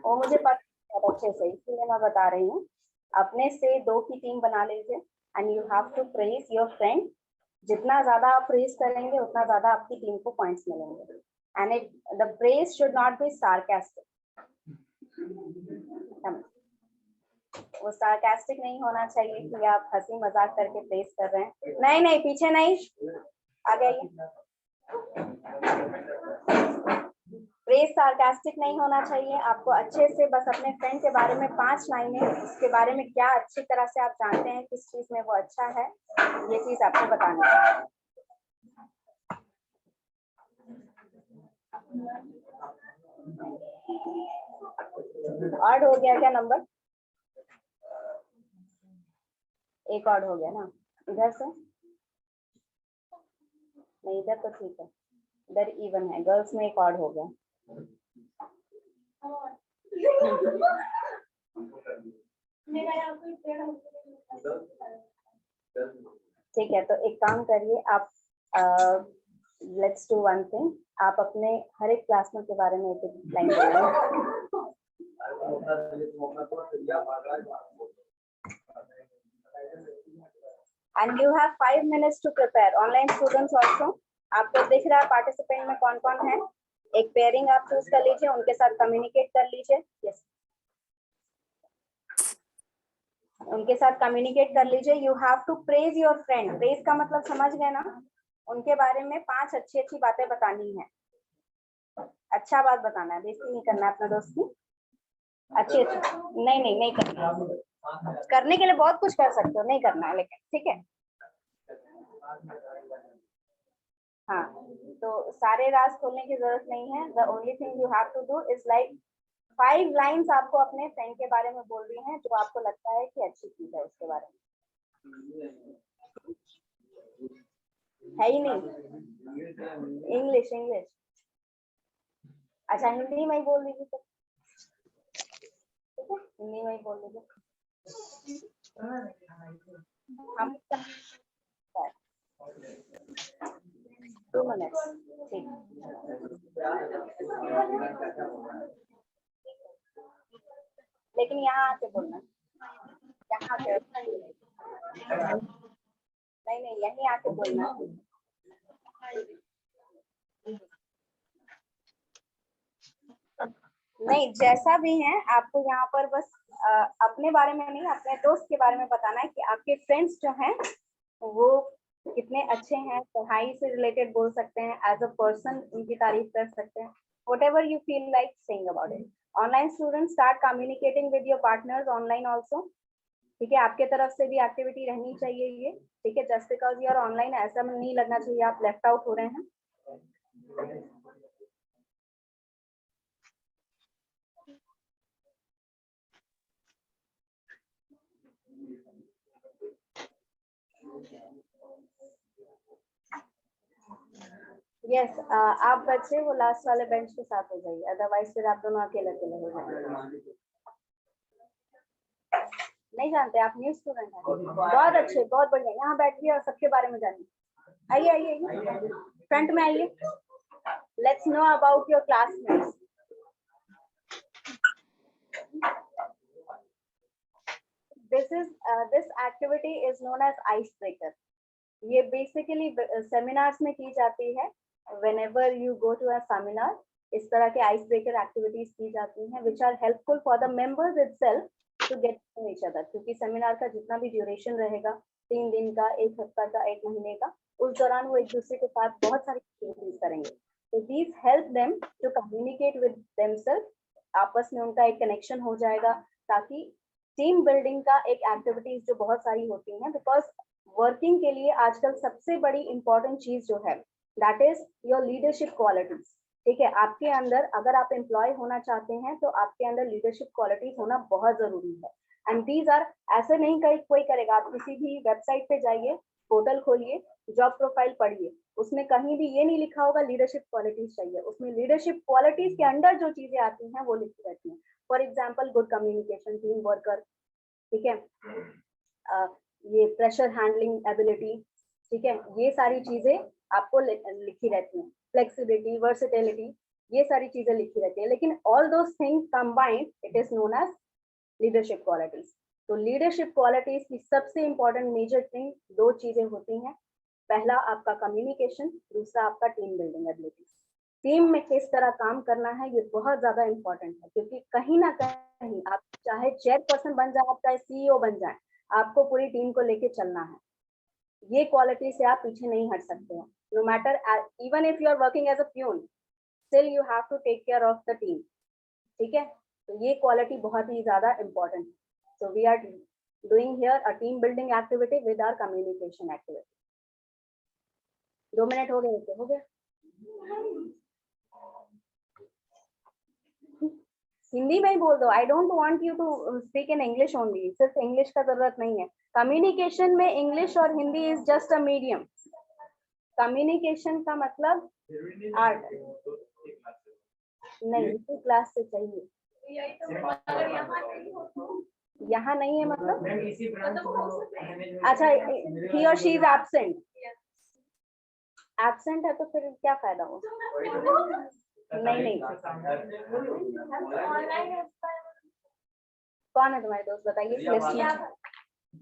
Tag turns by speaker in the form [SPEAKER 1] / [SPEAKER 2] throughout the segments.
[SPEAKER 1] वो मुझे पता है बहुत अच्छे से, इसलिए मैं बता रही हूँ। अपने से 2 की टीम बना लीजिए and you have to praise your friend. जितना ज्यादा आप प्रेज करेंगे उतना ज्यादा आपकी टीम को पॉइंट्स मिलेंगे। And it the praise should not be sarcastic. वो सार्कास्टिक नहीं होना चाहिए कि आप हंसी मजाक करके प्रेज कर रहे हैं। नहीं नहीं, पीछे नहीं, आगे आइए। प्रेज सार्कास्टिक नहीं होना चाहिए। आपको अच्छे से बस अपने फ्रेंड के बारे में 5 लाइनें, उसके बारे में क्या अच्छी तरह से आप जानते हैं, किस चीज में वो अच्छा है, ये चीज आपको बतानी है। ऑड हो गया क्या नंबर? एक ऑड हो गया ना। इधर से नहीं, इधर तो ठीक है, इधर इवन है। गर्ल्स में एक ऑड हो गया। ठीक है, तो एक काम करिए आप, लेट्स डू वन थिंग। आप अपने हर एक क्लासमेट के बारे में एक लाइन बोलिए। And you have 5 minutes to prepare. Online students also, आपको दिख रहा है पार्टिसिपेंट में कौन कौन है। एक पेयरिंग आप चूज कर लीजिए, उनके साथ कम्युनिकेट कर लीजिए। यस, उनके साथ कम्युनिकेट कर लीजिए। You have to praise your friend. Praise का मतलब समझ गए ना? उनके बारे में 5 अच्छी अच्छी बातें बतानी है। अच्छा बात बताना है, बेइज्जती नहीं करना है अपना दोस्त की। अच्छी अच्छी नहीं नहीं नहीं करना। करने के लिए बहुत कुछ कर सकते हो, नहीं करना है लेकिन, ठीक है। हाँ, तो सारे राज खोलने की जरूरत नहीं है। The only thing you have to do is like 5 lines आपको अपने फ्रेंड के बारे में बोल रही हैं, जो आपको लगता है कि अच्छी चीज है उसके बारे में। है ही नहीं। English English. अच्छा, हिंदी में ही बोल दीजिए तो, ठीक है, हिंदी में ही बोल दीजिए। हम 2 मिनट, ठीक। लेकिन यहाँ आके बोलना, यहाँ आके नहीं नहीं, यहीं आके बोलना। नहीं, जैसा भी है आपको यहाँ पर बस अपने बारे में नहीं, अपने दोस्त के बारे में बताना है कि आपके फ्रेंड्स जो हैं वो कितने अच्छे हैं। पढ़ाई से रिलेटेड बोल सकते हैं, एज अ पर्सन उनकी तारीफ कर सकते हैं। whatever you feel like saying about it. Online students start communicating with your partners online also. ठीक है, आपके तरफ से भी एक्टिविटी रहनी चाहिए ये, ठीक है। Just because you are online ऐसा नहीं लगना चाहिए आप लेफ्ट आउट हो रहे हैं। यस, आप बच्चे वो लास्ट वाले बेंच के साथ हो जाइए, अदरवाइज फिर आप दोनों अकेले अकेले हो जाएंगे। नहीं जानते आप, न्यू स्टूडेंट हैं, बहुत अच्छे, बहुत बढ़िया। यहाँ बैठिए और सबके बारे में जानिए। आइए आइए, फ्रंट में आइए। Let's know about your classmates. This activity is known as icebreaker. ये बेसिकली सेमिनार्स में की जाती है। whenever you go to a seminar, इस तरह के आइस ब्रेकर एक्टिविटीज की जाती हैं, which are helpful for the members itself to get to know each other. क्योंकि सेमिनार का जितना भी ड्यूरेशन रहेगा, 3 दिन का, 1 हफ्ता का, 1 महीने का, उस दौरान वो एक दूसरे के साथ बहुत सारी एक्टिविटीज करेंगे। तो these help them to communicate with themselves. आपस में उनका एक कनेक्शन हो जाएगा, ताकि टीम बिल्डिंग का एक एक्टिविटीज जो बहुत सारी होती हैं, बिकॉज वर्किंग के लिए आजकल सबसे बड़ी इंपॉर्टेंट चीज जो है, that is your leadership qualities. ठीक है, आपके अंदर अगर आप एम्प्लॉय होना चाहते हैं तो आपके अंदर लीडरशिप क्वालिटीज होना बहुत जरूरी है। एंड दीज आर, ऐसे नहीं कोई करेगा। आप किसी भी वेबसाइट पे जाइए, पोर्टल खोलिए, जॉब प्रोफाइल पढ़िए, उसमें कहीं भी ये नहीं लिखा होगा लीडरशिप क्वालिटीज चाहिए। उसमें लीडरशिप क्वालिटीज के अंदर जो चीजें आती हैं वो लिखी रहती हैं। For example, good communication, team worker, ठीक है, ये प्रेशर हैंडलिंग एबिलिटी, ठीक है, ये सारी चीजें आपको लिखी रहती हैं। फ्लेक्सिबिलिटी, वर्सेटिलिटी, ये सारी चीजें लिखी रहती है, लेकिन all those things combined it is known as leadership qualities. तो लीडरशिप क्वालिटीज की सबसे इंपॉर्टेंट मेजर थिंग दो चीजें होती हैं, पहला आपका कम्युनिकेशन, दूसरा आपका टीम बिल्डिंग एबिलिटी। टीम में किस तरह काम करना है ये बहुत ज्यादा इंपॉर्टेंट है, क्योंकि कहीं ना कहीं आप चाहे चेयरपर्सन बन जाए, आप चाहे सीईओ बन जाए, आपको पूरी टीम को लेके चलना है। ये क्वालिटी से आप पीछे नहीं हट सकते हो। No matter, even if you are working as a peon, still you have to take care of the team. ठीक है, तो ये क्वालिटी बहुत ही ज्यादा इंपॉर्टेंट है। So we are doing here a team building activity with our communication activity. 2 minute हो गए, हो गया। हिंदी में ही बोल दो, I don't want you to speak in English only, सिर्फ इंग्लिश का जरूरत नहीं है। कम्युनिकेशन में इंग्लिश और Hindi is just a medium. Communication का मतलब आर्ट नहीं, इसी क्लास से चाहिए। यहाँ नहीं है मतलब, अच्छा ही और शी इज एब्सेंट, एब्सेंट है तो फिर क्या फायदा हो। नहीं नहीं, कौन है तुम्हारे दोस्त बताइए।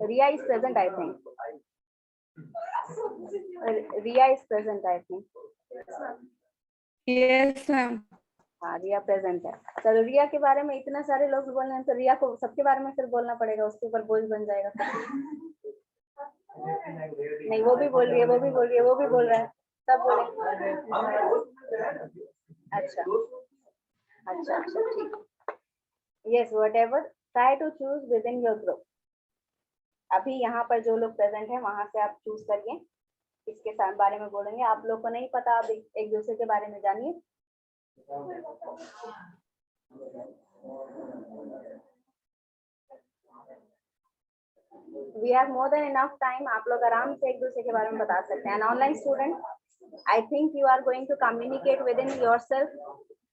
[SPEAKER 1] Riya is present I think, Riya is present I think.
[SPEAKER 2] Yes ma'am.
[SPEAKER 1] हाँ रिया प्रेजेंट है। चलो रिया के बारे में इतने सारे लोग बोल रहे हैं, तो रिया को सबके बारे में फिर बोलना पड़ेगा, उसके ऊपर बोझ बन जाएगा। नहीं वो भी बोल रही है, वो भी बोल रही है, वो भी बोल रहा है, सब बोले। अच्छा अच्छा अच्छा ठीक। Yes whatever, try to choose within your group. अभी यहाँ पर जो लोग प्रेजेंट है वहां से आप चूज करिए किसके साथ बारे में बोलेंगे। आप लोग को नहीं पता, आप एक दूसरे के बारे में जानिए। We have more than enough time, आप लोग आराम से एक दूसरे के बारे में बता सकते हैं। Online student, I think you are going to communicate within yourself.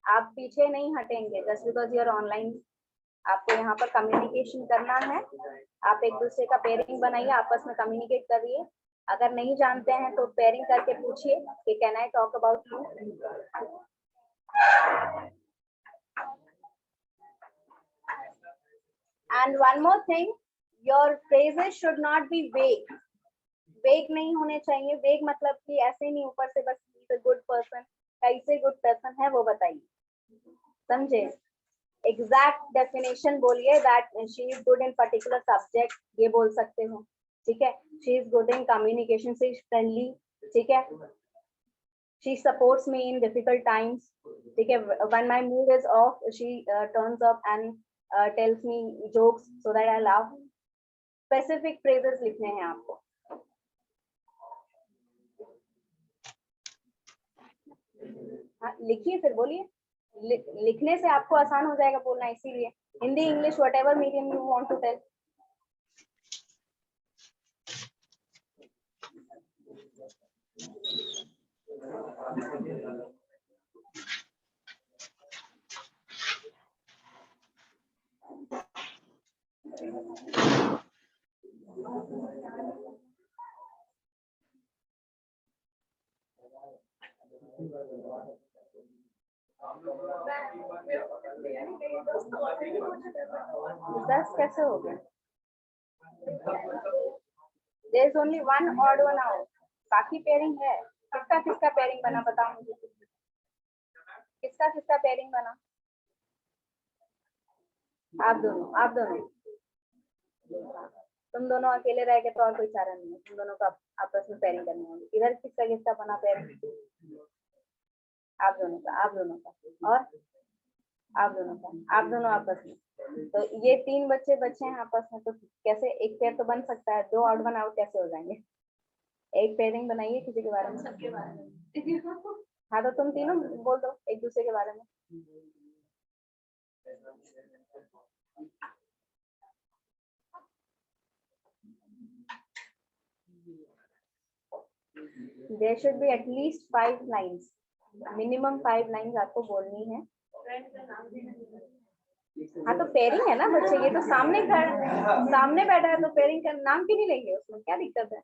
[SPEAKER 1] आप पीछे नहीं हटेंगे just because you are online. आपको यहाँ पर कम्युनिकेशन करना है। आप एक दूसरे का पेयरिंग बनाइए, आपस में कम्युनिकेट करिए। अगर नहीं जानते हैं तो पेयरिंग करके पूछिए कि can I talk about you. And one more thing, your phrases should not be वेग। वेग नहीं होने चाहिए। वेग मतलब कि ऐसे नहीं ऊपर से बस गुड पर्सन, कैसे गुड पर्सन है वो बताइए, समझे। एग्जैक्ट डेफिनेशन बोलिए, that she is good in particular subject, ये बोल सकते हो। ठीक है, she is good in communication, she is friendly. ठीक है, she supports me in difficult times. ठीक है, when my mood is of she turns up and tells me jokes so that I laugh. Specific phrases लिखने हैं आपको। हाँ लिखिए फिर बोलिए, लिखने से आपको आसान हो जाएगा बोलना, इसीलिए Hindi English whatever medium you want to tell. दस कैसे हो गए? There is only one odd one out, बाकी पेयरिंग है। किसका किसका पेयरिंग बना बताओ मुझे, किसका किसका पेयरिंग बना? आप दोनों तुम दोनों अकेले रह गए तो और कोई चारा नहीं है, तुम दोनों को आपस में पेयरिंग करनी होगी। इधर किसका किसका बना पेयरिंग? आप दोनों का और आप दोनों आपस में। तो ये 3 बच्चे बच्चे हैं आपस में, तो कैसे एक पेयर तो बन सकता है, 2 ऑड वन आउट कैसे हो जाएंगे? एक पेयरिंग बनाइए किसी के बारे में, सबके बारे में। हाँ तो तुम तीनों बोल दो एक दूसरे के बारे में। There should be at least 5 lines, minimum 5 lines आपको बोलनी है। हाँ तो पेयरिंग है ना बच्चे, ये तो सामने बैठा है तो पेयरिंग का नाम क्यों नहीं लेंगे, उसमें क्या दिक्कत है?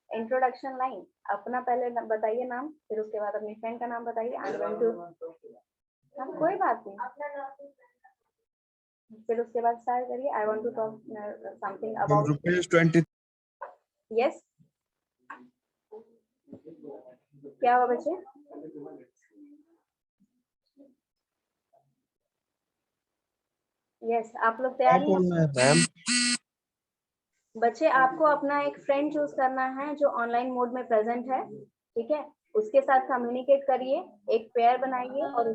[SPEAKER 1] इंट्रोडक्शन लाइन अपना पहले बताइए नाम, फिर उसके बाद अपनी फ्रेंड का नाम बताइए। आई एम गोइंग टू, हाँ कोई बात नहीं, फिर उसके बाद स्टार्ट करिए। I want to talk something about
[SPEAKER 2] ₹20.
[SPEAKER 1] Yes. क्या हुआ बच्चे? यस, आप लोग
[SPEAKER 2] क्या
[SPEAKER 1] तैयार हैं?
[SPEAKER 2] बोलना है मैम?
[SPEAKER 1] बच्चे आपको अपना एक फ्रेंड चूज करना है जो ऑनलाइन मोड में प्रेजेंट है, ठीक है? उसके साथ कम्युनिकेट करिए, एक पेयर बनाइए और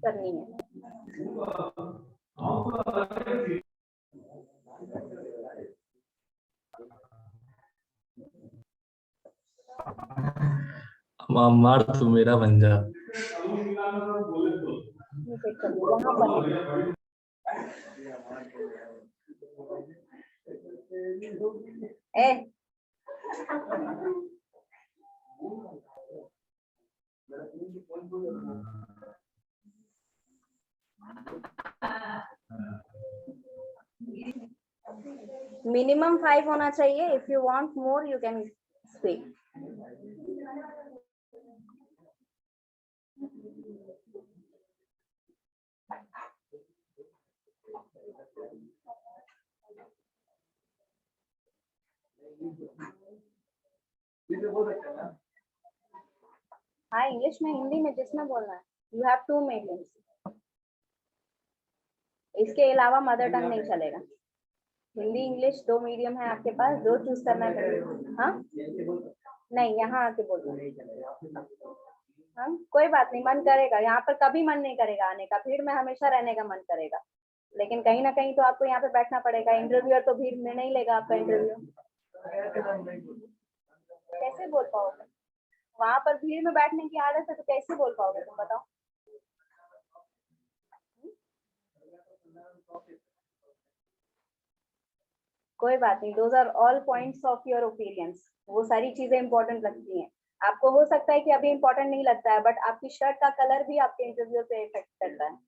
[SPEAKER 1] करनी है।
[SPEAKER 3] मार तू मेरा बन जा।
[SPEAKER 1] यहाँ पर ए मिनिमम 5 होना चाहिए। If you want more you can speak. हाँ, इंग्लिश में, हिंदी में, जिसमें बोलना है। यू हैव 2 मीडियम्स, इसके अलावा मदर टंग नहीं चलेगा। हिंदी इंग्लिश 2 मीडियम है आपके पास, जो चूज करना है। हाँ नहीं, यहाँ आके बोलो। हाँ कोई बात नहीं, मन करेगा, यहाँ पर कभी मन नहीं करेगा आने का, भीड़ में हमेशा रहने का मन करेगा, लेकिन कहीं ना कहीं तो आपको यहाँ पे बैठना पड़ेगा। इंटरव्यूअर तो भीड़ में नहीं लेगा आपका इंटरव्यू। कैसे बोल पाओगे? वहां पर भीड़ में बैठने की आदत है तो कैसे बोल पाओगे तुम बताओ? कोई बात नहीं, those are all points of your opinions. वो सारी चीजें इंपॉर्टेंट लगती हैं आपको। हो सकता है कि अभी इंपॉर्टेंट नहीं लगता है, बट आपकी शर्ट का कलर भी आपके इंटरव्यू पे इफेक्ट करता है।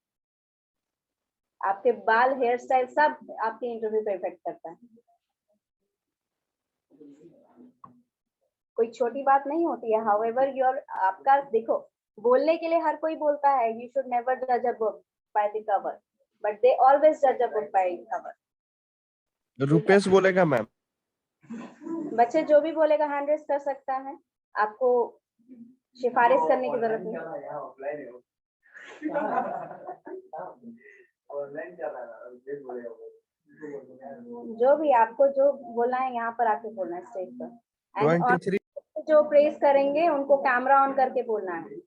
[SPEAKER 1] आपके बाल, हेयर स्टाइल सब आपके इंटरव्यू पे इफेक्ट करता है। कोई छोटी बात नहीं होती है। हाउएवर योर, आपका देखो, बोलने के लिए हर कोई बोलता है यू शुड नेवर जज a book by the cover, but they always जज a book by cover.
[SPEAKER 2] Rupesh बोलेगा मैम।
[SPEAKER 1] बच्चे जो भी बोलेगा हैंड रेस कर सकता है, आपको सिफारिश करने की जरूरत नहीं। जो भी आपको जो बोलना है यहाँ पर आके बोलना है स्टेज पर। एंड
[SPEAKER 2] 23.
[SPEAKER 1] जो प्रेस करेंगे उनको कैमरा ऑन करके बोलना है।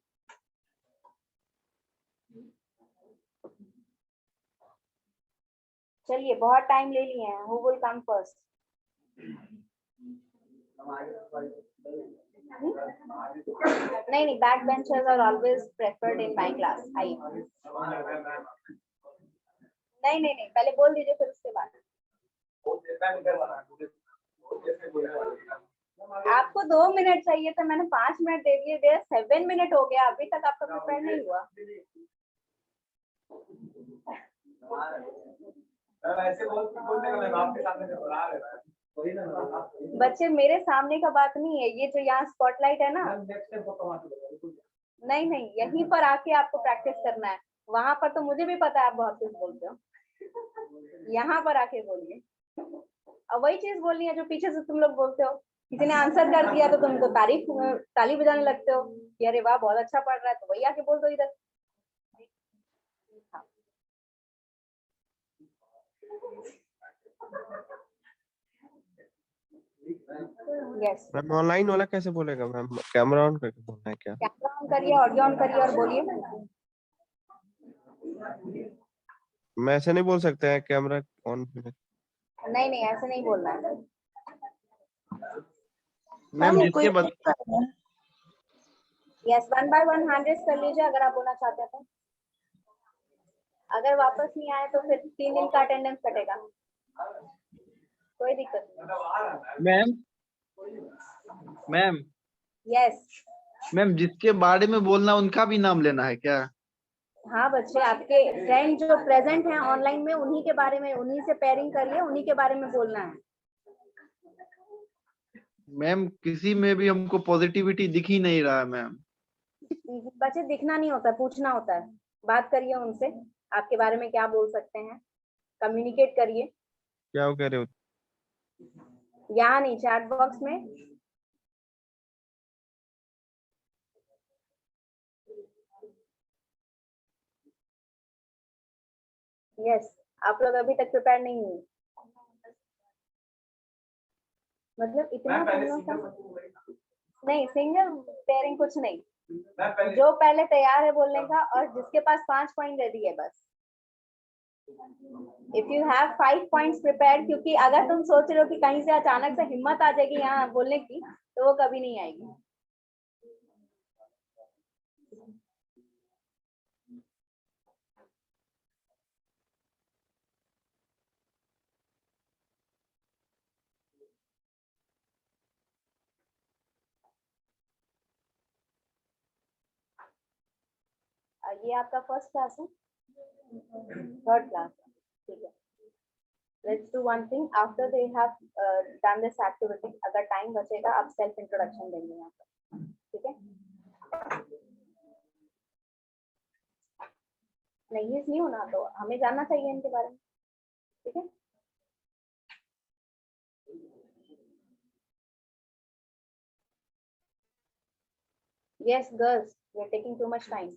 [SPEAKER 1] चलिए, बहुत टाइम ले लिए हैं। Who will come first? नहीं नहीं, back benchers are always preferred in my class. आइए। नहीं नहीं नहीं, पहले बोल दीजिए फिर उसके बाद। आपको 2 मिनट चाहिए था, मैंने 5 मिनट दे दिए। 7 मिनट हो गया, अभी तक आपका प्रिपेयर नहीं हुआ। बच्चे मेरे सामने का बात नहीं है, ये जो यहाँ स्पॉटलाइट है ना, नहीं नहीं, यहीं पर आके आपको प्रैक्टिस करना है। वहां पर तो मुझे भी पता है आप बहुत कुछ बोलते हो, यहाँ पर आके बोलिए। अब वही चीज बोलनी है जो पीछे से तुम लोग बोलते हो। किसी ने आंसर कर दिया तो तुमको ताली बजाने लगते हो कि अरे वाह बहुत अच्छा पढ़ रहा है, तो वही आके बोल दो इधर। यस,
[SPEAKER 2] मैम ऑनलाइन वाला कैसे बोलेगा मैम? कैमरा ऑन करके बोलना है क्या?
[SPEAKER 1] कैमरा ऑन करिए, ऑडियो ऑन करिए और बोलिए।
[SPEAKER 2] मैं ऐसे नहीं बोल सकते हैं कैमरा ऑन?
[SPEAKER 1] नहीं नहीं, ऐसे नहीं बोलना है।
[SPEAKER 2] मैम जिसके बाद
[SPEAKER 1] यस, 1 बाय 1 हैंड रेस कर लीजिए अगर आप बोलना चाहते हैं तो। अगर वापस नहीं आए तो फिर 3 दिन का अटेंडेंस कटेगा, कोई दिक्कत नहीं।
[SPEAKER 4] मैम
[SPEAKER 1] यस,
[SPEAKER 4] मैम जिसके बारे में बोलना उनका भी नाम लेना है क्या?
[SPEAKER 1] हाँ बच्चे, आपके फ्रेंड जो प्रेजेंट हैं ऑनलाइन में, उन्हीं के बारे में, उन्हीं से पेयरिंग करिए, उन्हीं के बारे में बोलना है।
[SPEAKER 4] मैम किसी में भी हमको पॉजिटिविटी दिख ही नहीं रहा है मैम।
[SPEAKER 1] बच्चे दिखना नहीं होता, पूछना होता है। बात करिए उनसे, आपके बारे में क्या बोल सकते हैं, कम्युनिकेट करिए।
[SPEAKER 2] क्या वो कह रहे हो?
[SPEAKER 1] यहाँ नहीं, चैट बॉक्स में। यस, आप लोग अभी तक प्रिपेयर नहीं हुए, मतलब इतना सालों का नहीं, सिंगल पेयरिंग कुछ नहीं, जो पहले तैयार है बोलने का और जिसके पास 5 पॉइंट रेडी है बस। If you have 5 points prepared, क्योंकि अगर तुम सोच रहे हो कि कहीं से अचानक से हिम्मत आ जाएगी यहाँ बोलने की, तो वो कभी नहीं आएगी। ये आपका फर्स्ट क्लास है, थर्ड क्लास, ठीक है। Let's do one thing. After they have done this activity, अगर टाइम बचेगा आप सेल्फ इंट्रोडक्शन देंगे यहाँ पर, ठीक है। नहीं नहीं होना तो हमें जानना चाहिए इनके बारे में, ठीक है। Yes, girls, we are taking too much time.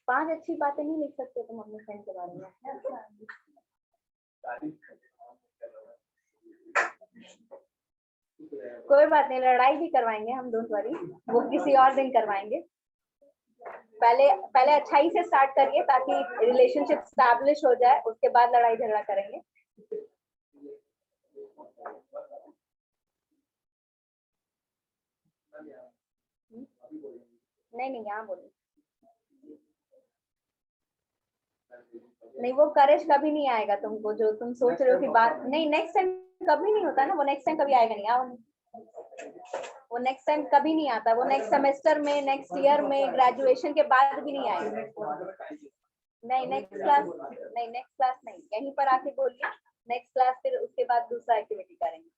[SPEAKER 1] पांच अच्छी बातें नहीं लिख सकते तुम अपने फ्रेंड के बारे में? कोई बात नहीं, लड़ाई भी करवाएंगे हम, डोंट वरी, वो किसी और दिन करवाएंगे। पहले पहले अच्छाई से स्टार्ट करिए ताकि रिलेशनशिप स्टैब्लिश हो जाए, उसके बाद लड़ाई झगड़ा करेंगे। नहीं नहीं, यहाँ बोलिए। नहीं, वो करेज कभी नहीं आएगा तुमको, जो तुम सोच रहे हो कि बात नहीं, नेक्स्ट टाइम कभी नहीं होता ना, वो नेक्स्ट टाइम कभी आएगा नहीं। आओ, वो नेक्स्ट टाइम कभी नहीं आता, वो नेक्स्ट सेमेस्टर में, नेक्स्ट ईयर में, ग्रेजुएशन के बाद भी नहीं आएगा। नहीं नेक्स्ट क्लास नहीं, नेक्स्ट क्लास नहीं, यहीं पर आके बोलिए नेक्स्ट क्लास, फिर उसके बाद दूसरा एक्टिविटी करेंगे।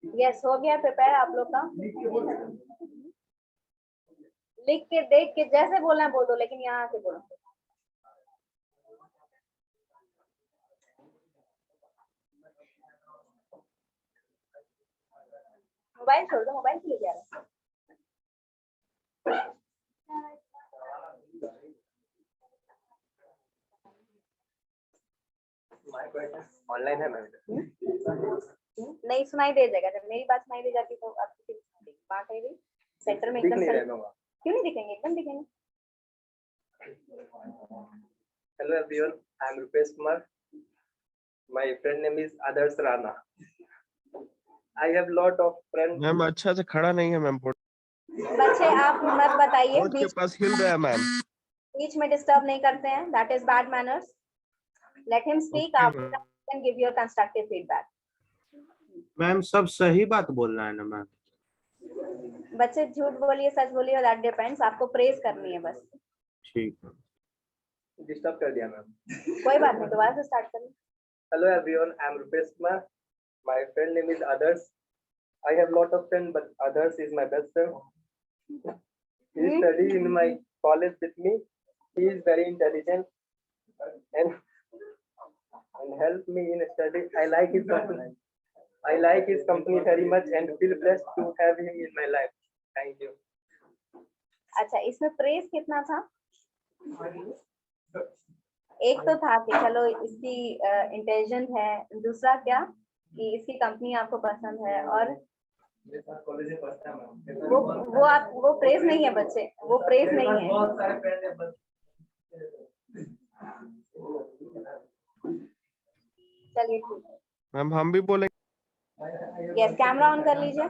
[SPEAKER 1] यस, हो गया प्रिपेयर आप लोग का। लिख के देख के जैसे बोलना है बोल दो, लेकिन यहाँ आके बोलो। मोबाइल छोड़ दो, मोबाइल के लिए जा रहा है।
[SPEAKER 5] ऑनलाइन है मैम।
[SPEAKER 1] नहीं सुनाई दे जाएगा, जब मेरी बात सुनाई दे जाती तो आपकी बात है भी सेंटर में एकदम क्यों नहीं दिखेंगे, एकदम दिखेंगे।
[SPEAKER 5] Hello everyone, I am Rupesh Kumar, my friend name is Adarsh Rana. I have lot of friends.
[SPEAKER 2] Ma'am अच्छा से खड़ा नहीं है मैम,
[SPEAKER 1] बच्चे आप मत बताइए,
[SPEAKER 2] बोर्ड के पास हिल रहा है मैम।
[SPEAKER 1] बीच में डिस्टर्ब नहीं करते हैं, that is bad manners. Let him speak, after that you can give your constructive feedback.
[SPEAKER 4] Ma'am सब सही बात बोलना है ना मैम?
[SPEAKER 1] बच्चे झूठ बोलिए सच बोलिए, दैट डिपेंड्स, आपको प्रेज करनी है बस।
[SPEAKER 4] ठीक है।
[SPEAKER 5] डिस्टर्ब कर दिया मैम।
[SPEAKER 1] कोई बात नहीं, दोबारा से स्टार्ट करिए।
[SPEAKER 5] Hello everyone, I am Rupesh Kumar, my friend name is Adarsh. I have lot of friend but Adarsh is my best friend. He study in my college with me. He is very intelligent and help me in study. I like his company. I like his company very much and feel blessed to have him in my life. Thank you.
[SPEAKER 1] अच्छा, इसमें praise कितना था? एक तो था कि चलो इसकी इंटेलिजेंट है, दूसरा क्या कि इसकी कंपनी आपको पसंद है, और वो प्रेज नहीं है बच्चे, वो प्रेज नहीं है। चलिए ठीक है
[SPEAKER 2] मैम, हम भी बोले।
[SPEAKER 1] यस, कैमरा ऑन कर लीजिए।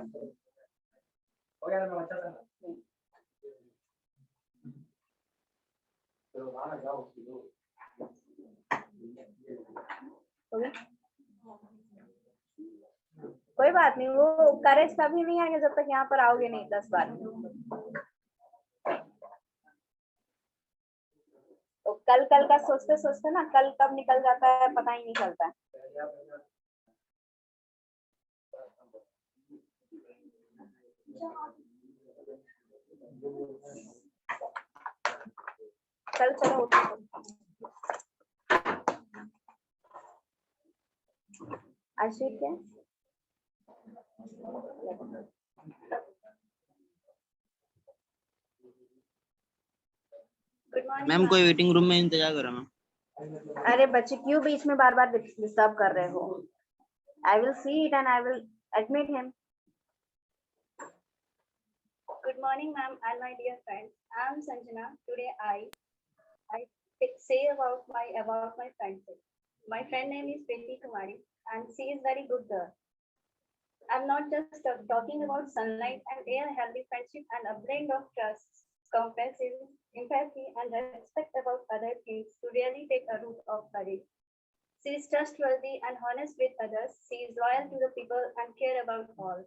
[SPEAKER 1] हो गया? कोई बात नहीं, वो करेज कभी नहीं आएगा जब तक यहाँ पर आओगे नहीं 10 बार। तो कल कल का सोचते सोचते ना कल कब निकल जाता है पता ही नहीं चलता है। चल चलो उठो। आशिक है? गुड मॉर्निंग
[SPEAKER 6] मैम कोई वेटिंग रूम में इंतजार कर रहा मैम।
[SPEAKER 1] अरे बच्चे क्यों बीच में बार बार डिस्टर्ब कर रहे हो? I will see it and I will admit him. Good morning, ma'am, and my dear friends. I am Sanjana. Today I say about my friendship. My friend name is Priti Kumari, and she is very good girl. I'm not just talking about sunlight and air, healthy friendship, and a blend of trust, compassion, empathy, and respect about other things to really take a root of courage. She is trustworthy and honest with others. She is loyal to the people and care about all.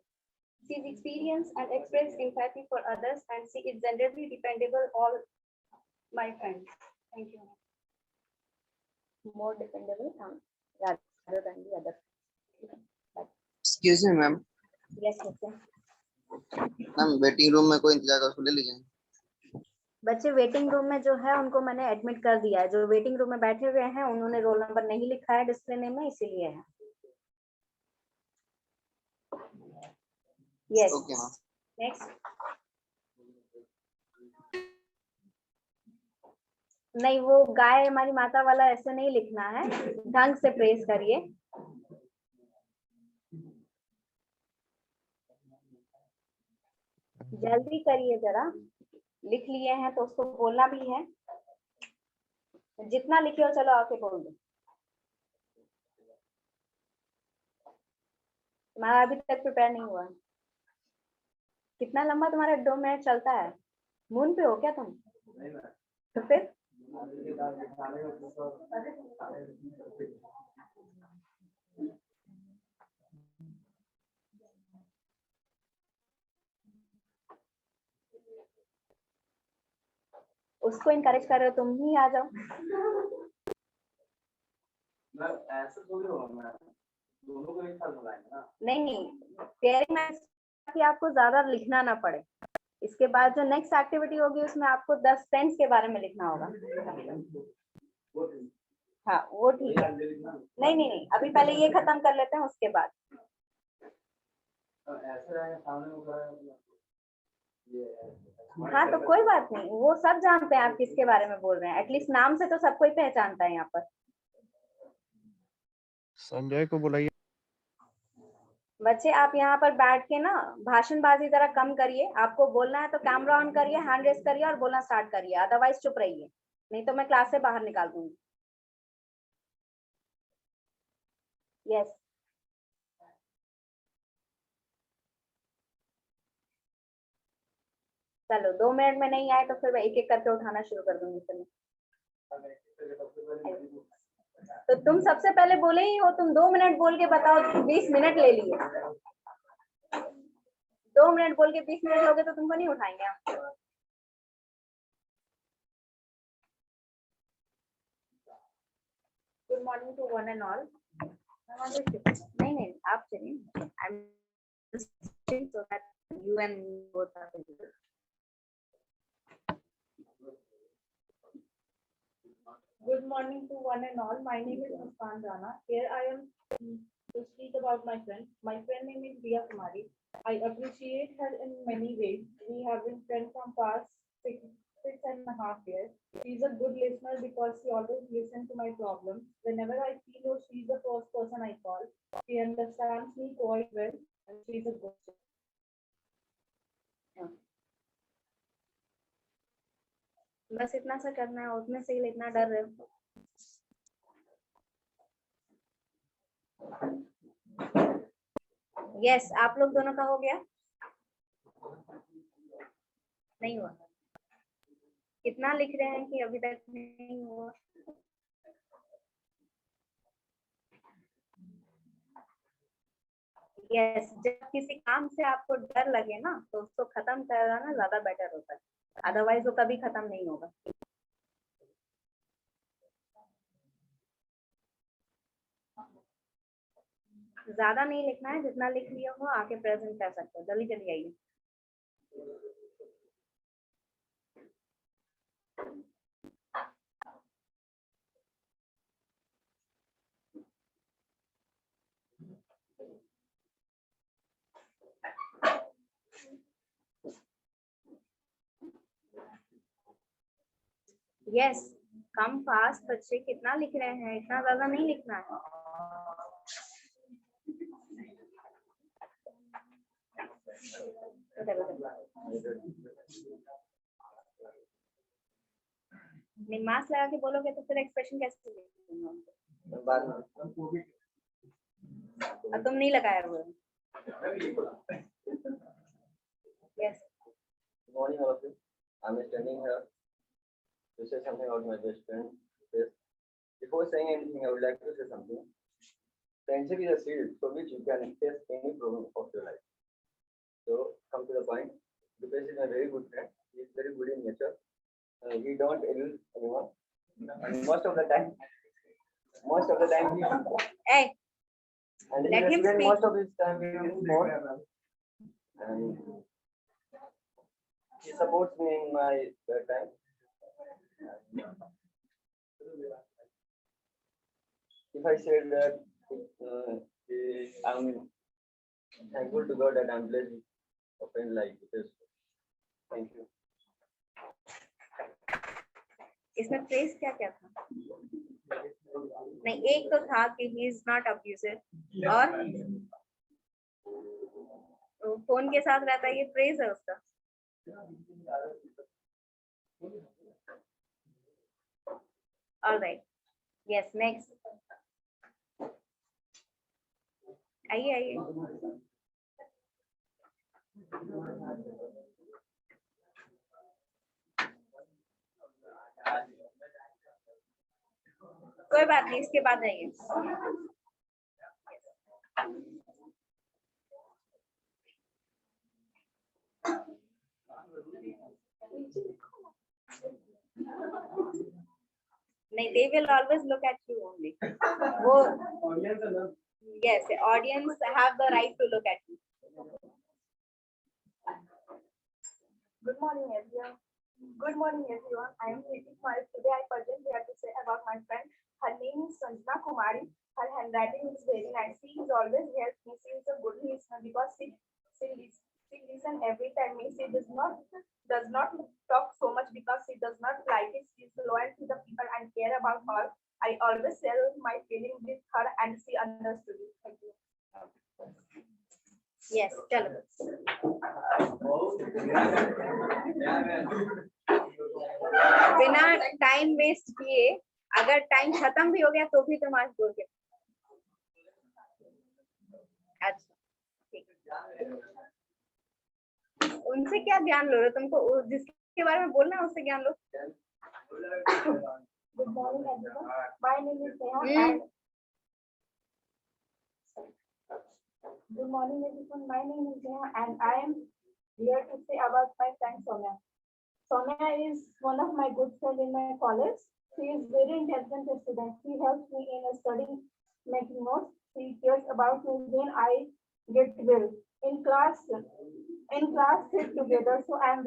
[SPEAKER 1] She is experienced and express empathy for others, and she is generally dependable. All my friends. Thank you. More dependable rather than the other.
[SPEAKER 6] Excuse me ma'am.
[SPEAKER 1] Yes, okay.
[SPEAKER 6] Ma'am waiting room में कोई इंतजार कर, उसको ले लीजिए।
[SPEAKER 1] बच्चे waiting room में जो है उनको मैंने एडमिट कर दिया है। जो वेटिंग रूम में बैठे हुए हैं उन्होंने रोल नंबर नहीं लिखा है डिस्प्ले नेम में, इसीलिए है। Yes
[SPEAKER 6] okay ma'am.
[SPEAKER 1] नेक्स्ट। नहीं, वो गाय हमारी माता वाला ऐसे नहीं लिखना है, ढंग से प्रेस करिए। जल्दी करिए जरा, लिख लिए हैं तो उसको बोलना भी है। जितना लिखे हो चलो आके बोल दो। तुम्हारा अभी तक प्रिपेयर नहीं हुआ। कितना लंबा तुम्हारा 2 मिनट चलता है? मून पे हो क्या तुम? तो फिर उसको इनकरेज कर रहे हो, तुम ही आ जाओ। नहीं, कि आपको ज्यादा लिखना ना पड़े। इसके बाद जो नेक्स्ट एक्टिविटी होगी उसमें आपको 10 फ्रेंड्स के बारे में लिखना होगा। हाँ वो ठीक है। नहीं, अभी पहले ये खत्म कर लेते हैं उसके बाद। हाँ तो कोई बात नहीं, वो सब जानते हैं आप किसके बारे में बोल रहे हैं। एटलीस्ट नाम से तो सब कोई पहचानता है यहाँ पर।
[SPEAKER 2] संजय को बुलाइए।
[SPEAKER 1] बच्चे आप यहाँ पर बैठ के ना भाषणबाजी जरा कम करिए। आपको बोलना है तो कैमरा ऑन करिए, हैंड रेस करिए और बोलना स्टार्ट करिए, अदरवाइज चुप रहिए, नहीं तो मैं क्लास से बाहर निकाल दूंगी। यस चलो 2 मिनट में नहीं आए तो फिर मैं एक एक करके उठाना शुरू कर दूंगी। चलो तो तुम सबसे पहले बोले ही हो, तुम 2 मिनट बोल के बताओ। 20 मिनट ले लिए, 2 मिनट बोल के 20 मिनट लोगे तो तुमको नहीं उठाएंगे हम। Good morning to one and all. नहीं आप चलिए। I am so that you and both are visible. Good morning to one and all. My name is Muskan Rana. Here I am to speak about my friend. My friend name is Riya Kumari. I appreciate her in many ways. We have been friends from past six and a half years. She's a good listener because she always listens to my problems. Whenever I feel low, she's the first person I call. She understands me quite well, and she's a good friend. बस इतना सा करना है, उसमें से ही लिखना डर रहे हो। यस आप लोग दोनों का हो गया? नहीं हुआ? कितना लिख रहे हैं कि अभी तक नहीं हुआ? यस, जब किसी काम से आपको डर लगे ना तो उसको खत्म करना ज्यादा बेटर होता है, अदरवाइज वो कभी खत्म नहीं होगा। ज्यादा नहीं लिखना है, जितना लिख लिया हो आके प्रेजेंट कर सकते हो। जल्दी जल्दी आइए। यस, कम फास्ट बच्चे कितना लिख रहे हैं, इतना ज्यादा नहीं लिखना है। नहीं, मास्क लगा के बोलोगे तो फिर एक्सप्रेशन कैसे लिखूंगा? अब तुम नहीं लगाया हुआ। Yes,
[SPEAKER 5] Morning, all of you. I'm standing here to say something about my best friend. Yes. Before saying anything, I would like to say something. Friendship is a shield through which you can face any problem of your life. So, come to the point. Dipesh is a very good friend. He is very good in nature. He don't abuse anyone. And most of the time, he
[SPEAKER 1] hey,
[SPEAKER 5] and
[SPEAKER 1] let
[SPEAKER 5] he
[SPEAKER 1] him
[SPEAKER 5] spend
[SPEAKER 1] speak.
[SPEAKER 5] most of his time with more. And he supports me in my spare time. If I said that I'm thankful to God that I'm blessed with a friend like this. Thank you.
[SPEAKER 1] इसमें phrase क्या क्या था? नहीं, एक तो था कि he is not abusive और फोन के साथ रहता है, ये फ्रेज है उसका। Alright, yes, next. आइए आइए। कोई बात नहीं, इसके बाद आइए। नहीं, they will always look at you only. वो yes, audience have the right to look at you.
[SPEAKER 7] Good morning, everyone. Good morning, everyone. I am Kriti Kumar. Today, I present here to say about my friend. Her name is Sanjana Kumari. Her handwriting is very nice. She is always helps me. She is a good listener because she listen every time. She does not talk so much because she does not like it. She is loyal to the people and care about her. I always share my feelings with her and she understood it. Thank you.
[SPEAKER 1] Yes, चलो। बिना time waste किए, अगर time खत्म भी हो गया तो भी तुम आज बोल के। अच्छा, ठीक। उनसे क्या ज्ञान लो रहे हो? तुमको जिसके बारे में बोलना है उससे ज्ञान लो।
[SPEAKER 7] Good morning, everyone. My name is Neha. Good morning, everyone. My name is Neha, and I am here to say about my friend Sonia. Sonia is one of my good friends in my college. She is very intelligent student. She helps me in studying, making notes. She cares about me when I get well. In class, sit together. So I am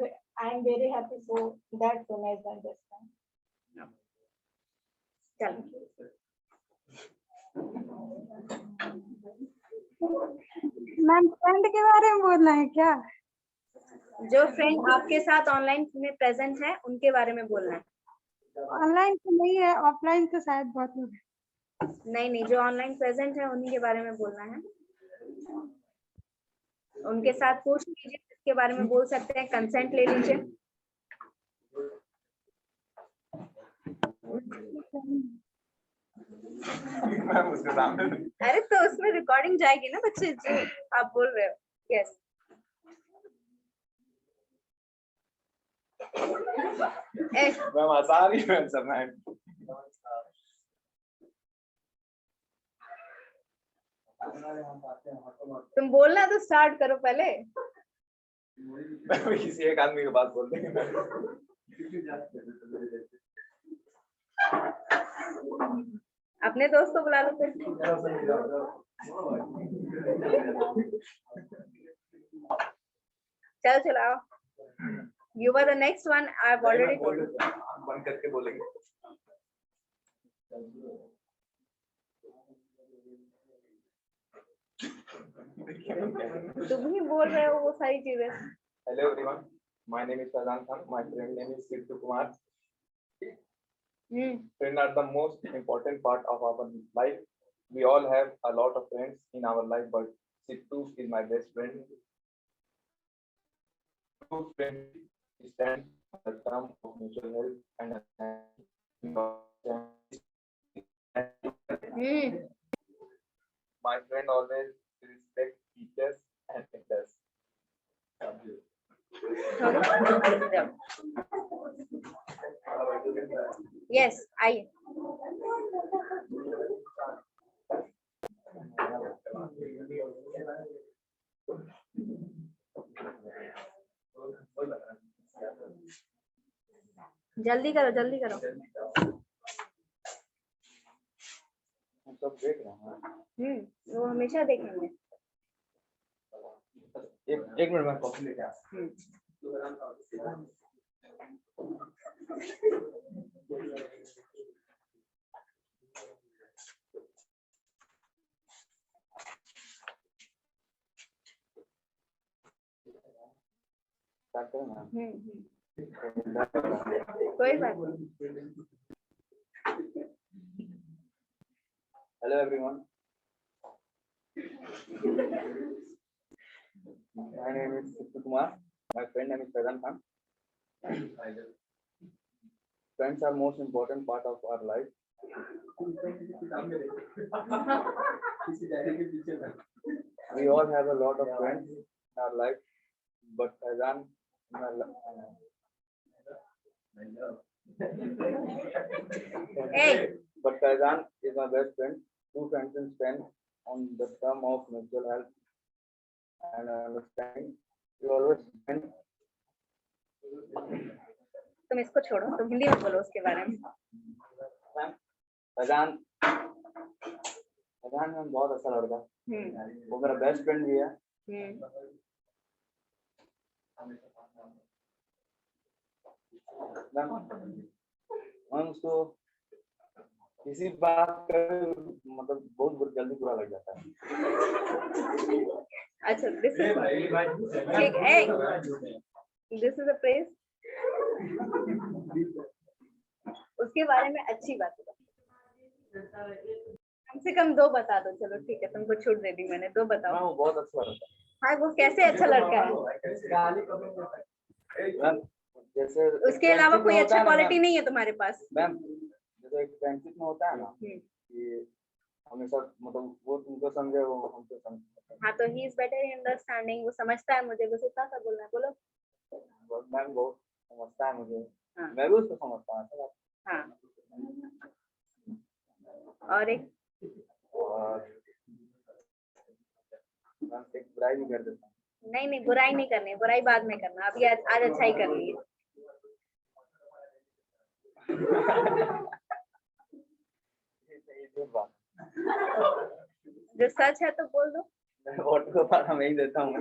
[SPEAKER 7] very happy. So that Sonia is my best friend.
[SPEAKER 1] चलो,
[SPEAKER 8] ma'am friend के बारे में बोलना है क्या?
[SPEAKER 1] जो friend आपके साथ ऑनलाइन में प्रेजेंट है उनके बारे में बोलना है।
[SPEAKER 8] ऑनलाइन तो नहीं है, ऑफलाइन तो शायद बहुत लोग हैं।
[SPEAKER 1] नहीं नहीं, जो ऑनलाइन प्रेजेंट है उन्हीं के बारे में बोलना है। उनके साथ पूछ लीजिए, इसके बारे में बोल सकते हैं, कंसेंट ले लीजिए। अरे तो उसमें रिकॉर्डिंग जाएगी ना बच्चे, जो आप बोल रहे हो। यस, ए,
[SPEAKER 9] मैम आसान ही आंसर मैम।
[SPEAKER 1] तुम बोलना तो स्टार्ट करो पहले।
[SPEAKER 9] किसी एक आदमी के बात बोलते हैं।
[SPEAKER 1] अपने दोस्त को बुला लो फिर। चलो चलो आओ। You were the next one. I've already told you.
[SPEAKER 9] बंद करके बोलेंगे।
[SPEAKER 1] तुम ही बोल रहे हो वो सारी चीजें।
[SPEAKER 9] Hello everyone, my name is Fazan Khan. My friend name is Sidhu Kumar. Friends are the most important part of our life. We all have a lot of friends in our life, but Sidhu is my best friend. True friends stand for the term of mutual help and understanding. My friend always respect teachers and elders.
[SPEAKER 1] Yes, I. जल्दी करो जल्दी करो।
[SPEAKER 9] सब देख रहे हैं।
[SPEAKER 1] वो हमेशा देखेंगे।
[SPEAKER 9] एक मिनट में कॉफी लेके आ।
[SPEAKER 1] कोई बात नहीं।
[SPEAKER 9] Hello everyone. My name is Sidhu Kumar. My friend name is Fazan Khan. Friends are most important part of our life. We all have a lot of friends in our life, but Fazan But Fazan is my best friend. True friends stand on the term of mutual help and understanding. We always spend.
[SPEAKER 1] तुम इसको छोड़ो, तुम हिंदी में बोलो उसके बारे में।
[SPEAKER 9] Faizan ma'am बहुत अच्छा लड़का, वो मेरा बेस्ट फ्रेंड भी है। मैम उसको किसी बात का मतलब बहुत जल्दी बुरा लग जाता है।
[SPEAKER 1] अच्छा, this is a praise। उसके बारे में अच्छी बात है। कम से कम 2 बता दो। चलो ठीक है, तुमको छूट दे दी मैंने, 2 बताओ।
[SPEAKER 9] वो बहुत अच्छा लड़का है।
[SPEAKER 1] हाँ, वो कैसे अच्छा लड़का है?
[SPEAKER 9] जैसे
[SPEAKER 1] उसके अलावा कोई अच्छा क्वालिटी नहीं है तुम्हारे पास?
[SPEAKER 9] मैम जैसे एक फ्रेंडशिप में होता है ना कि हमेशा मतलब वो तुमको समझे, वो हमको समझे।
[SPEAKER 1] हाँ, तो he is better in understanding. वो समझता है मुझे, बस इतना सा बोलना है। बोलो।
[SPEAKER 9] मैम बहुत समझता है मुझे।
[SPEAKER 1] हाँ।
[SPEAKER 9] मैं भी उसको समझता हूँ।
[SPEAKER 1] हाँ। और एक
[SPEAKER 9] बुराई भी कर देता हूँ।
[SPEAKER 1] नहीं, बुराई नहीं करनी, बुराई बाद में करना। अभी आज अच्छा ही कर लिए। जो सच है तो बोल दो।
[SPEAKER 9] वोट को बात मैं ही देता हूँ।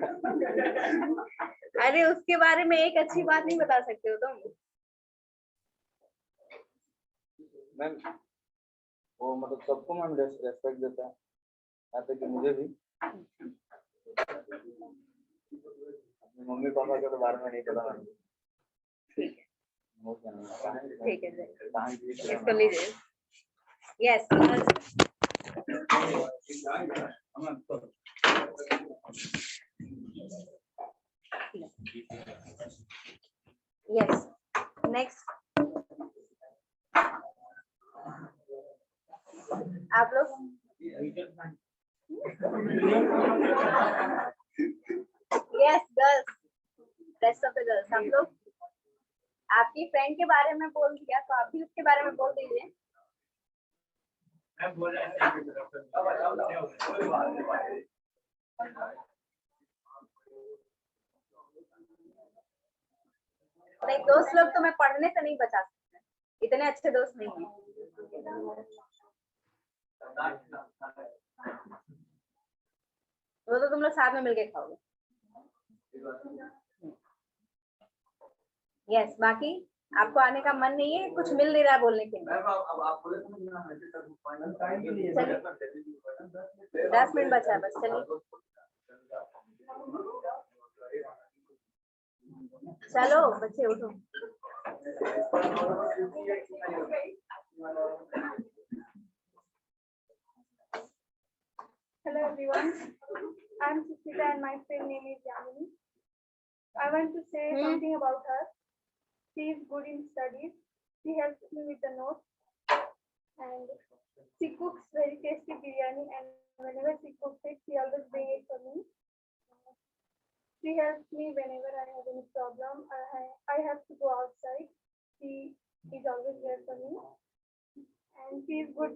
[SPEAKER 1] अरे उसके बारे में एक अच्छी बात नहीं बता सकते हो तुम।
[SPEAKER 9] मैम वो मतलब सबको मैम रेस्पेक्ट देता है, यहाँ तक कि मुझे भी। अपनी मम्मी पापा के तो बारे में नहीं पता।
[SPEAKER 1] ठीक है, ठीक है,
[SPEAKER 9] इसको
[SPEAKER 1] इसको लीजिए। यस, यस, नेक्स्ट आप लोग। Yes girls, rest of the girls, आप लोग। आपकी फ्रेंड के बारे में बोल दिया तो आप भी उसके बारे में बोल दीजिए। नहीं, दोस्त लोग तुम्हें पढ़ने से नहीं बचा सकते, इतने अच्छे दोस्त नहीं है। वो तो तुम लोग साथ में मिलके खाओगे। यस, बाकी आपको आने का मन नहीं है, कुछ मिल नहीं रहा है बोलने के लिए। 10 मिनट बचा है बस, चलिए चलो बच्चे उठो।
[SPEAKER 7] Hello everyone, I'm Sushita and my friend name is Yamini. I want to say something about her. She is good in studies. She helps me with the notes and she cooks very tasty biryani, and whenever she cooks it, she always brings it for me. She helps me whenever I have any problem. I have to go outside. She is always there for me, and she is good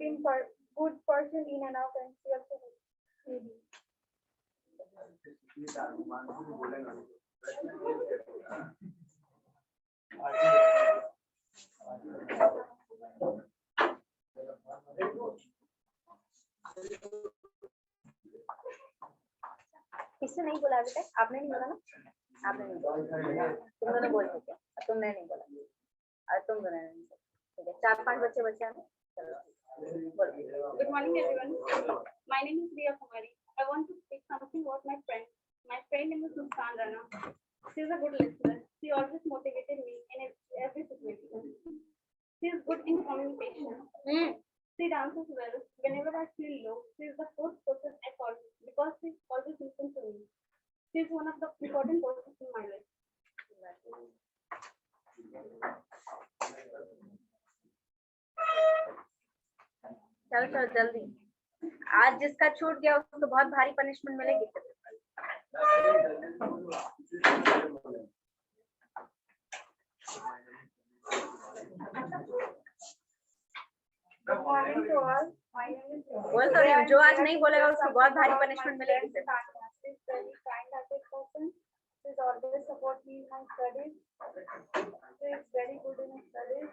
[SPEAKER 7] person in and out, and she also helps me.
[SPEAKER 1] किसने नहीं बोला अभी तक? आपने नहीं बोला ना? आपने नहीं बोला, तुम दोनों बोल चुके, तुमने नहीं बोला और तुम दोनों नहीं बोला। ठीक है, 4-5 बच्चे बचे हैं।
[SPEAKER 7] Good morning, everyone. My name is Riya Kumari. I want to speak something about my friend. My friend name is Muskan Rana. She is a good listener. She always motivated me in every situation. She is good in communication. She dances well. Whenever I feel low, she is the first person I call because she always listens to me. She is one of the important persons in my life.
[SPEAKER 1] चलो चलो जल्दी, आज जिसका छूट गया उसको बहुत भारी पनिशमेंट मिलेगी।
[SPEAKER 7] Good morning to all. My name is
[SPEAKER 1] बोल तो रही हूँ, जो आज नहीं बोलेगा उसको बहुत भारी पनिशमेंट मिलेगी।
[SPEAKER 7] She is very kind-hearted person. She is always support me in my studies. She is very good in studies.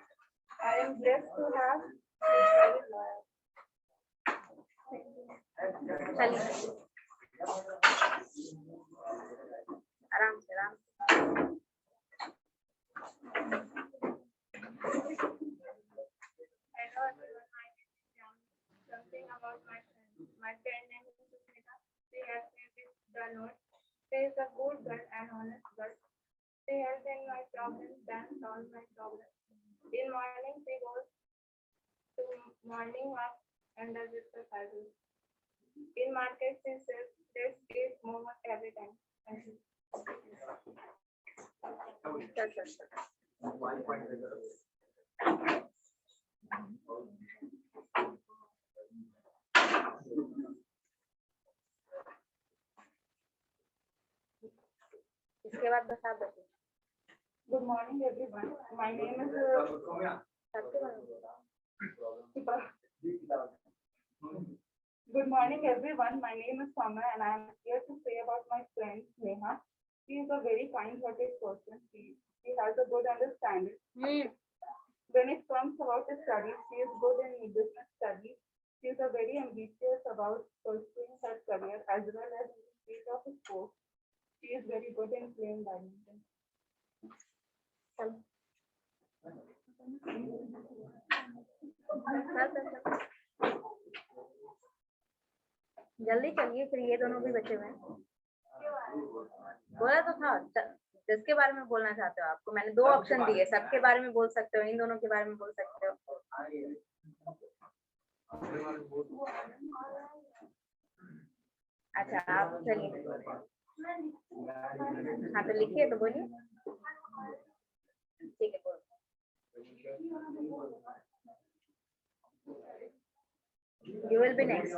[SPEAKER 7] I am blessed to have. She is very loyal.
[SPEAKER 1] चलिए आराम से आराम से।
[SPEAKER 7] Hello everyone, my name is Jam. Something about my friend. My friend name is Sushmita. She helps me with the notes. She is a good girl and honest girl. She helps in my problems and solves my problems. In morning, she goes to morning walk and does exercises. In market, she says this is momo every time. Thank you.
[SPEAKER 1] चल चल चल। इसके बाद बता दो।
[SPEAKER 7] Good morning, everyone. My name is
[SPEAKER 1] सबके बारे में बताओ।
[SPEAKER 7] Good morning, everyone. My name is Sama, and I am here to say about my friend Neha. She is a very kind-hearted person. She has a good understanding. When it comes about the studies, she is good in business studies. She is a very ambitious about pursuing her career as well as in the field of sports. She is very good in playing badminton.
[SPEAKER 1] चल चल चल चल। जल्दी चलिए, फिर ये दोनों भी बचे हुए हैं। बोला तो था जिसके बारे में बोलना चाहते हो आपको मैंने 2 ऑप्शन दिए, सबके बारे में बोल सकते हो, इन दोनों के बारे में बोल सकते हो। अच्छा आप चलिए, हाँ तो लिखिए तो बोलिए। ठीक है बोलो। You will be next.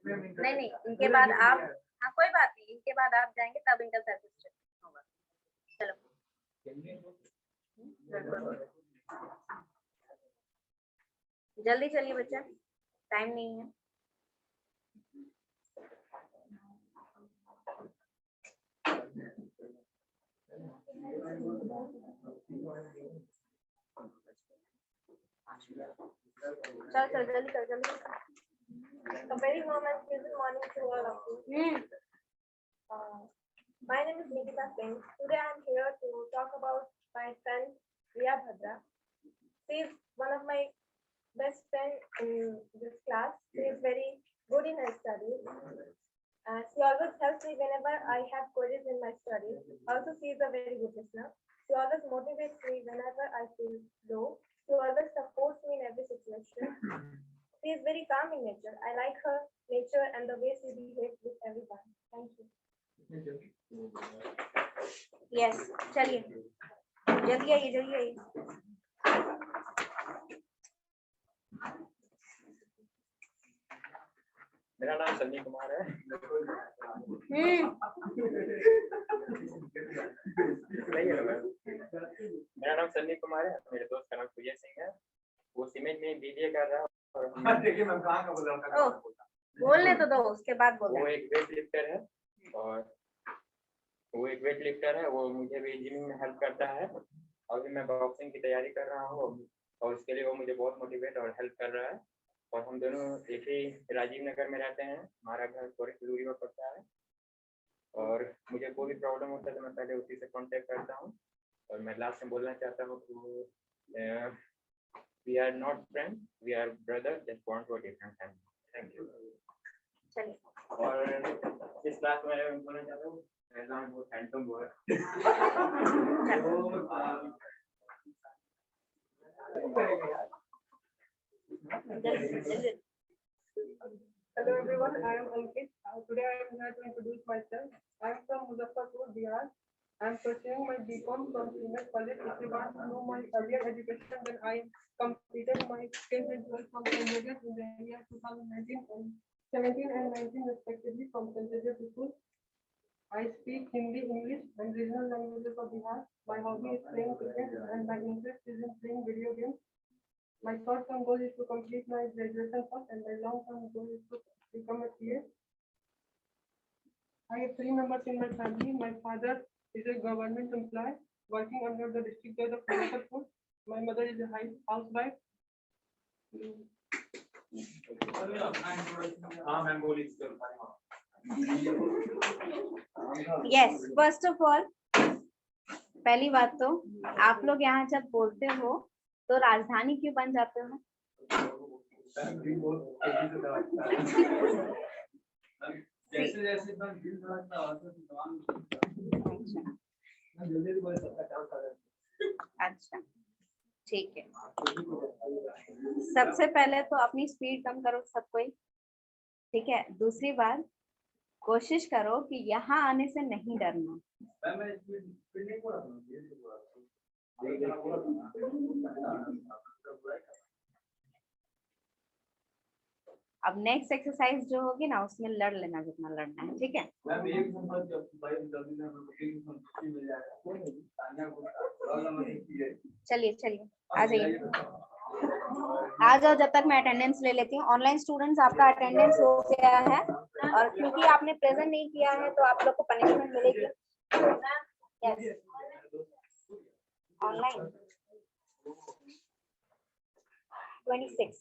[SPEAKER 1] नहीं इनके बाद आप, हाँ कोई बात नहीं, इनके बाद आप जाएंगे तब इंटर सर्विस होगा। चलो जल्दी चलिए बच्चा, टाइम नहीं है। चल चल जल्दी कर जल्दी।
[SPEAKER 7] A very warm and pleasant morning to all of you. My name is Nikita Singh. Today I am here to talk about my friend Riya Bhadra. She is one of my best friends in this class. She is very good in her studies. She always helps me whenever I have queries in my studies. Also, she is a very good listener. She always motivates me whenever I feel low. She always supports me in every situation. She is very calm in nature. I like her nature and the way she behaves with everyone. Thank you.
[SPEAKER 1] Yes चलिए जल्दी आइए जल्दी आइए।
[SPEAKER 5] मेरा नाम सन्नी कुमार है। मेरा नाम सन्नी कुमार है। मेरे दोस्त का नाम सूर्य सिंह है। वो सीमेंट में बीबीए कर रहा है और
[SPEAKER 1] बोलने तो दो उसके बाद बोलो।
[SPEAKER 5] वो एक वेट लिफ्टर है और वो मुझे भी जिम में हेल्प करता है। अभी मैं बॉक्सिंग की तैयारी कर रहा हूँ और उसके लिए वो मुझे बहुत मोटिवेट और हेल्प कर रहा है। और हम दोनों एक ही राजीव नगर में रहते हैं। हमारा घर थोड़ी सी दूरी पर पड़ता है और मुझे कोई भी प्रॉब्लम होता है तो मैं पहले उसी से कांटेक्ट करता हूँ। और मैं लास्ट में बोलना चाहता हूँ कि we are not friend, we are brother, just want to different family. Thank you.
[SPEAKER 1] चलिए
[SPEAKER 5] और इस क्लास में बोलना चाहता हूँ बहुत handsome boy.
[SPEAKER 7] Hello everyone, I am Ankit. Today I am here to introduce myself. I am from Muzaffarpur, Bihar. I am pursuing my BCom from Senior College. If you want to know my earlier education, then I completed my 10th and 12th from St. Joseph's in the year 2019 and 17 and 19 respectively from St. Joseph's School. I speak Hindi, English and regional languages of Bihar. My hobby is playing cricket and my interest is in playing video games. My short-term goal is to complete my graduation first and my long-term goal is to become a PA. I have 3 members in my family. My father is a government employee working under the district judge of Muzaffarpur. My mother is a housewife.
[SPEAKER 1] Yes first of all पहली बात तो आप लोग यहाँ जब बोलते हो तो राजधानी क्यों बन जाते हो? अच्छा ठीक है। सबसे पहले तो अपनी स्पीड कम करो सब कोई, ठीक है। दूसरी बात कोशिश करो कि यहाँ आने से नहीं डरना। अब नेक्स्ट एक्सरसाइज जो होगी ना उसमें लड़ लेना जितना लड़ना है, ठीक है। चलिए चलिए आ जाइए, आ जाओ जब तक मैं अटेंडेंस ले लेती हूँ। ऑनलाइन स्टूडेंट्स आपका अटेंडेंस हो गया है और क्योंकि आपने प्रेजेंट नहीं किया है तो आप लोग को पनिशमेंट मिलेगी। Yes online 26।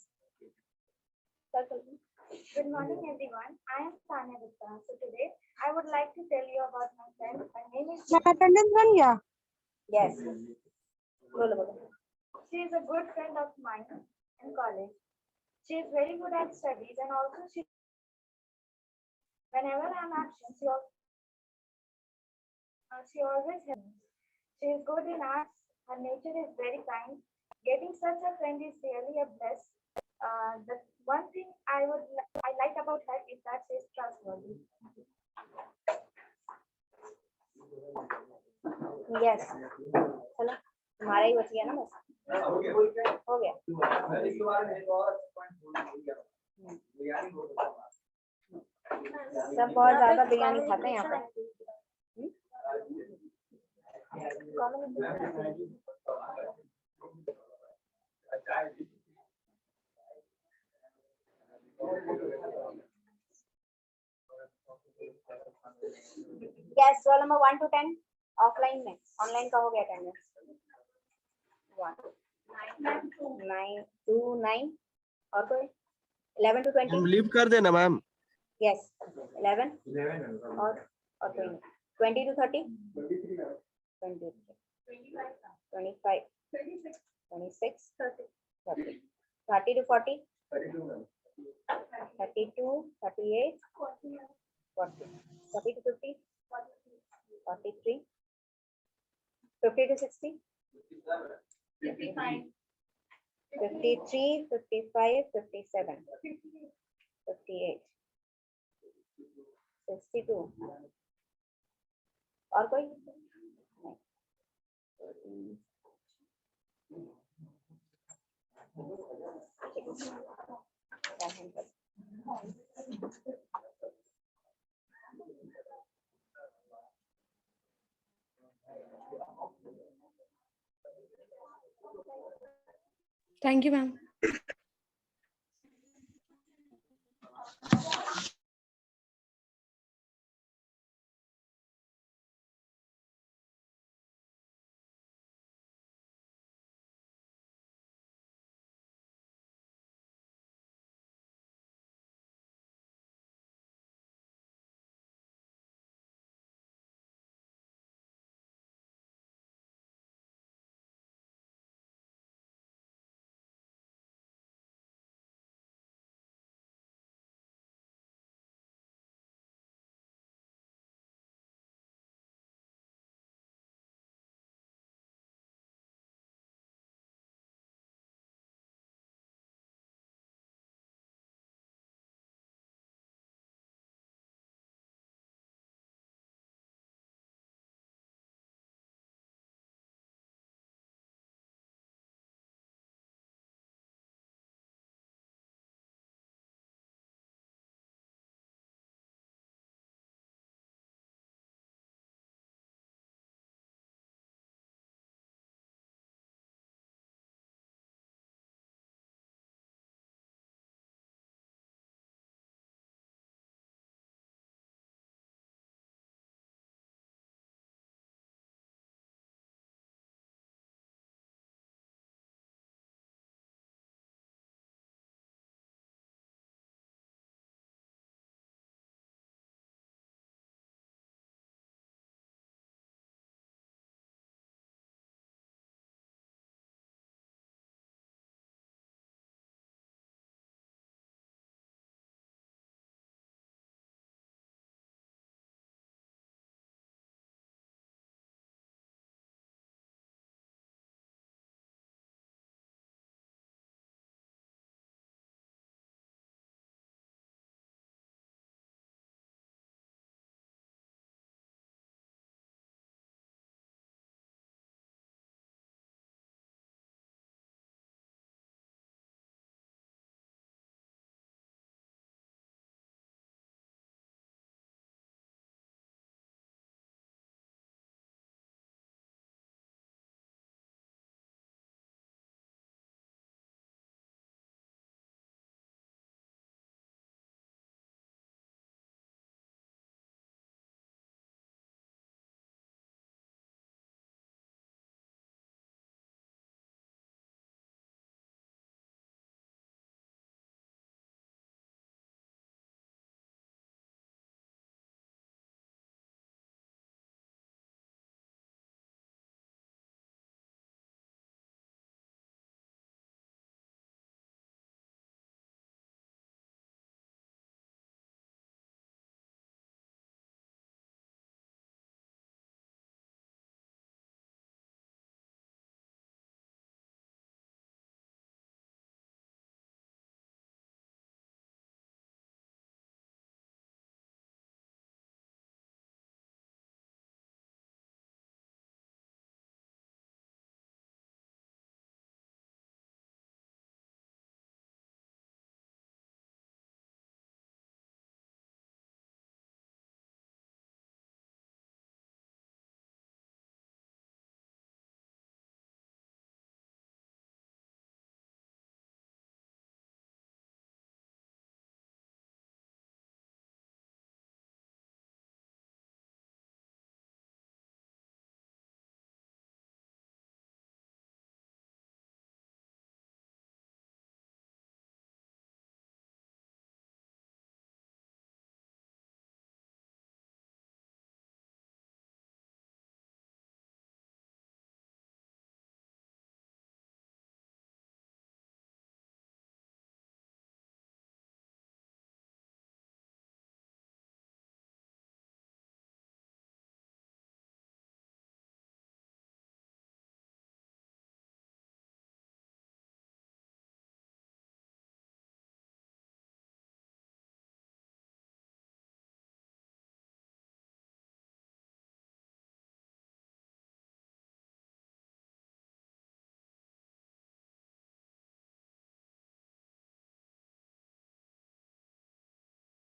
[SPEAKER 7] Good morning everyone. I am Tanya Gupta. So today I would like to tell you about my friend. Her name is.
[SPEAKER 8] My attendance बन गया?
[SPEAKER 1] यस बोलो बोलो।
[SPEAKER 7] She is a good friend of mine in college. She is very good at studies and also whenever I am absent, she always helps me. She is good in arts. Her nature is very kind. Getting such a friend is really a bless. The one thing I like about her is that she is trustworthy.
[SPEAKER 1] Yes चलो तुम्हारा ही बच गया ना, बस हो गया। सब बहुत ज्यादा बिरयानी खाते हैं यहाँ पे। Yes, roll number 1 to 10 offline में, ऑनलाइन का हो गया अटेंडेंस 1 9 2 9 और कोई 11 to 20
[SPEAKER 2] मैम लीव कर देना मैम।
[SPEAKER 1] yes 11 और कोई नहीं 20 to 30 23 25 26 30 30 to 40 32 38 40 40 to 50 43 50 to 60 53 55 57 58 62 और कोई
[SPEAKER 8] Thank you, ma'am.